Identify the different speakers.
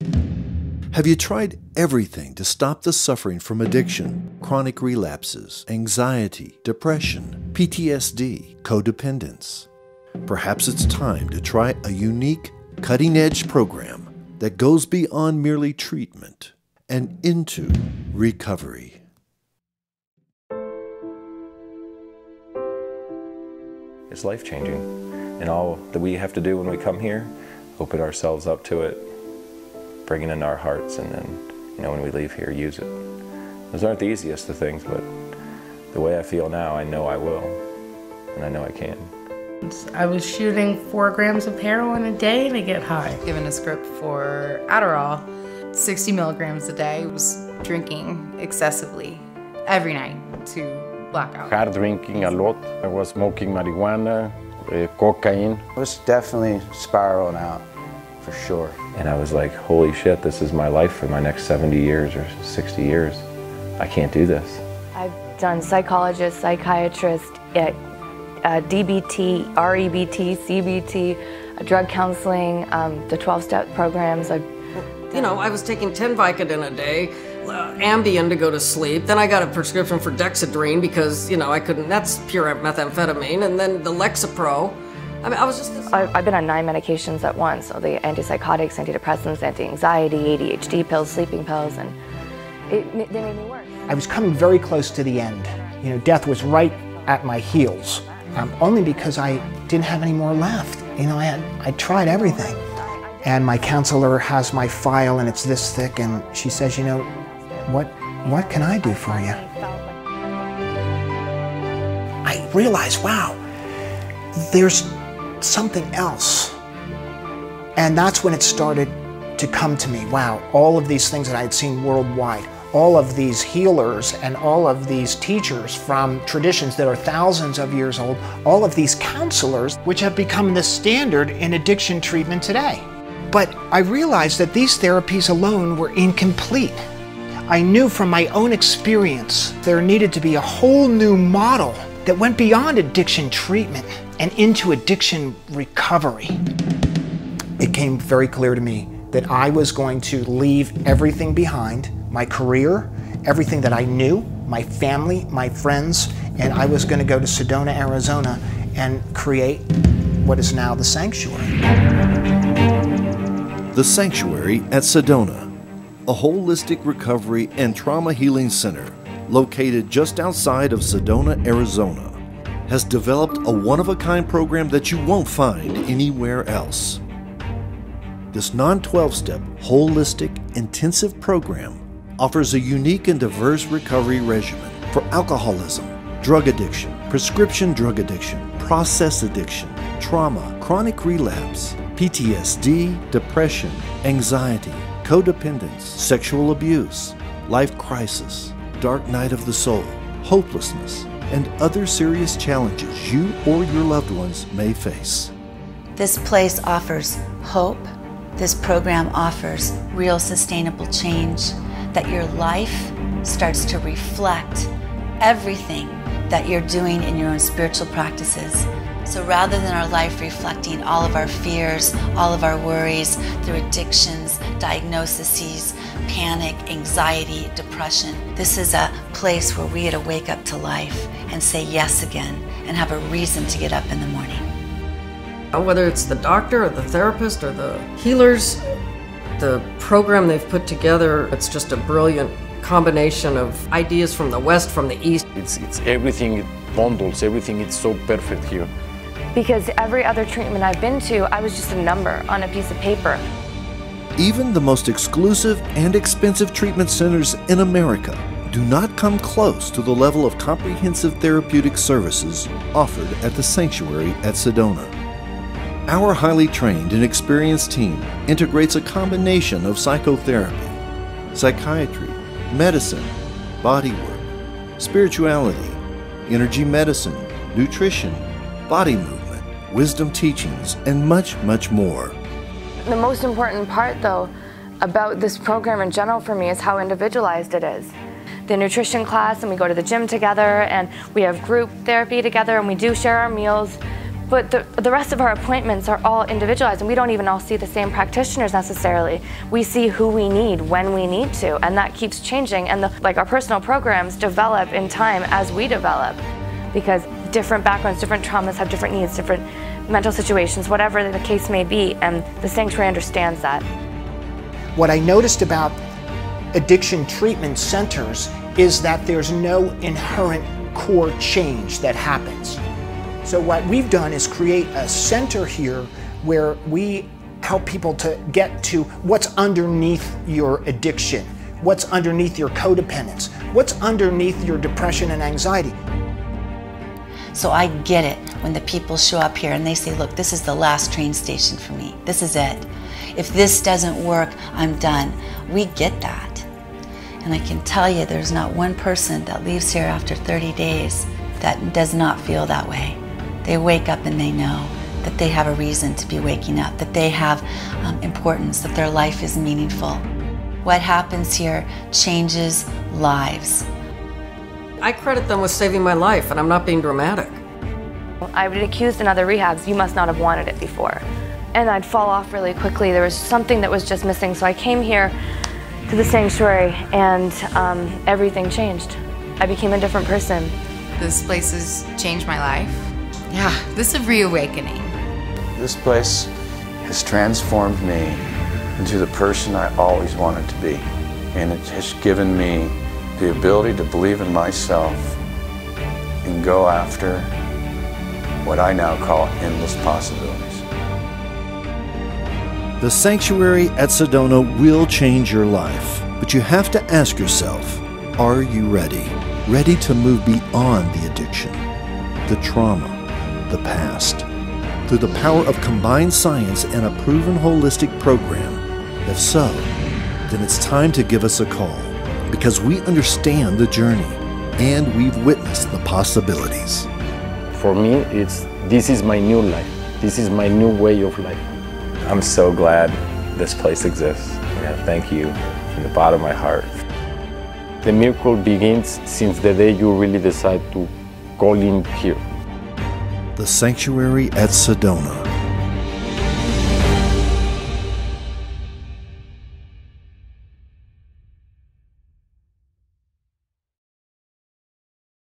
Speaker 1: Have you tried everything to stop the suffering from addiction, chronic relapses, anxiety, depression, PTSD, codependence? Perhaps it's time to try a unique, cutting-edge program that goes beyond merely treatment and into recovery.
Speaker 2: It's life-changing, and all that we have to do when we come here, open ourselves up to it, bring it into our hearts, and then, when we leave here, use it. Those aren't the easiest of things, but the way I feel now, I know I will, and I know I can.
Speaker 3: I was shooting 4 grams of heroin a day to get high.
Speaker 4: Given a script for Adderall, 60 milligrams a day. I was drinking excessively every night to black out.
Speaker 5: Hard drinking a lot. I was smoking marijuana, cocaine.
Speaker 6: I was definitely spiraling out, for sure.
Speaker 2: And I was like, holy shit, this is my life for my next 70 years or 60 years. I can't do this.
Speaker 7: I've done psychologist, psychiatrist, DBT, REBT, CBT, drug counseling, the 12-step programs.
Speaker 8: I was taking 10 Vicodin a day, Ambien to go to sleep. Then I got a prescription for Dexedrine because, I couldn't, that's pure methamphetamine. And then the Lexapro. I was just...
Speaker 7: I've been on 9 medications at once. So the antipsychotics, antidepressants, anti-anxiety, ADHD pills, sleeping pills, and they made me worse.
Speaker 9: I was coming very close to the end. Death was right at my heels. Only because I didn't have any more left. I tried everything. And my counselor has my file and it's this thick, and she says, what can I do for you? I realized, wow, there's something else. And that's when it started to come to me. Wow, all of these things that I had seen worldwide, all of these healers and all of these teachers from traditions that are thousands of years old, all of these counselors, which have become the standard in addiction treatment today. But I realized that these therapies alone were incomplete. I knew from my own experience there needed to be a whole new model that went beyond addiction treatment and into addiction recovery. It came very clear to me that I was going to leave everything behind, my career, everything that I knew, my family, my friends, and I was going to go to Sedona, Arizona and create what is now the Sanctuary.
Speaker 1: The Sanctuary at Sedona, a holistic recovery and trauma healing center located just outside of Sedona, Arizona, has developed a one-of-a-kind program that you won't find anywhere else. This non-12-step, holistic, intensive program offers a unique and diverse recovery regimen for alcoholism, drug addiction, prescription drug addiction, process addiction, trauma, chronic relapse, PTSD, depression, anxiety, codependence, sexual abuse, life crisis, dark night of the soul, hopelessness, and other serious challenges you or your loved ones may face.
Speaker 10: This place offers hope. This program offers real sustainable change, that your life starts to reflect everything that you're doing in your own spiritual practices. So rather than our life reflecting all of our fears, all of our worries through addictions, diagnoses, panic, anxiety, depression, this is a place where we get to wake up to life and say yes again and have a reason to get up in the morning.
Speaker 8: Whether it's the doctor or the therapist or the healers, the program they've put together, it's just a brilliant combination of ideas from the West, from the East.
Speaker 5: It's everything, it bundles, everything is so perfect here.
Speaker 7: Because every other treatment I've been to, I was just a number on a piece of paper.
Speaker 1: Even the most exclusive and expensive treatment centers in America do not come close to the level of comprehensive therapeutic services offered at the Sanctuary at Sedona. Our highly trained and experienced team integrates a combination of psychotherapy, psychiatry, medicine, bodywork, spirituality, energy medicine, nutrition, body movement, wisdom teachings, and much, much more.
Speaker 7: The most important part, though, about this program in general for me is how individualized it is. The nutrition class, and we go to the gym together, and we have group therapy together, and we do share our meals, But the rest of our appointments are all individualized, and we don't even all see the same practitioners necessarily. We see who we need when we need to, and that keeps changing. And like our personal programs develop in time as we develop, because different backgrounds, different traumas have different needs, different mental situations, whatever the case may be, and the sanctuary understands that.
Speaker 9: What I noticed about addiction treatment centers is that there's no inherent core change that happens. So what we've done is create a center here where we help people to get to what's underneath your addiction, what's underneath your codependence, what's underneath your depression and anxiety.
Speaker 10: So I get it when the people show up here and they say, look, this is the last train station for me. This is it. If this doesn't work, I'm done. We get that. And I can tell you there's not one person that leaves here after 30 days that does not feel that way. They wake up and they know that they have a reason to be waking up, that they have importance, that their life is meaningful. What happens here changes lives.
Speaker 8: I credit them with saving my life, and I'm not being dramatic.
Speaker 7: I've been accused in other rehabs, you must not have wanted it before. And I'd fall off really quickly. There was something that was just missing, so I came here to the sanctuary and everything changed. I became a different person.
Speaker 4: This place has changed my life. Yeah, this is a reawakening.
Speaker 6: This place has transformed me into the person I always wanted to be. And it has given me the ability to believe in myself and go after what I now call endless possibilities.
Speaker 1: The sanctuary at Sedona will change your life, but you have to ask yourself, are you ready? Ready to move beyond the addiction, the trauma, the past, through the power of combined science and a proven holistic program? If so, then it's time to give us a call, because we understand the journey and we've witnessed the possibilities.
Speaker 5: For me, this is my new life. This is my new way of life.
Speaker 2: I'm so glad this place exists. Thank you from the bottom of my heart.
Speaker 5: The miracle begins since the day you really decide to call in here.
Speaker 1: The Sanctuary at Sedona.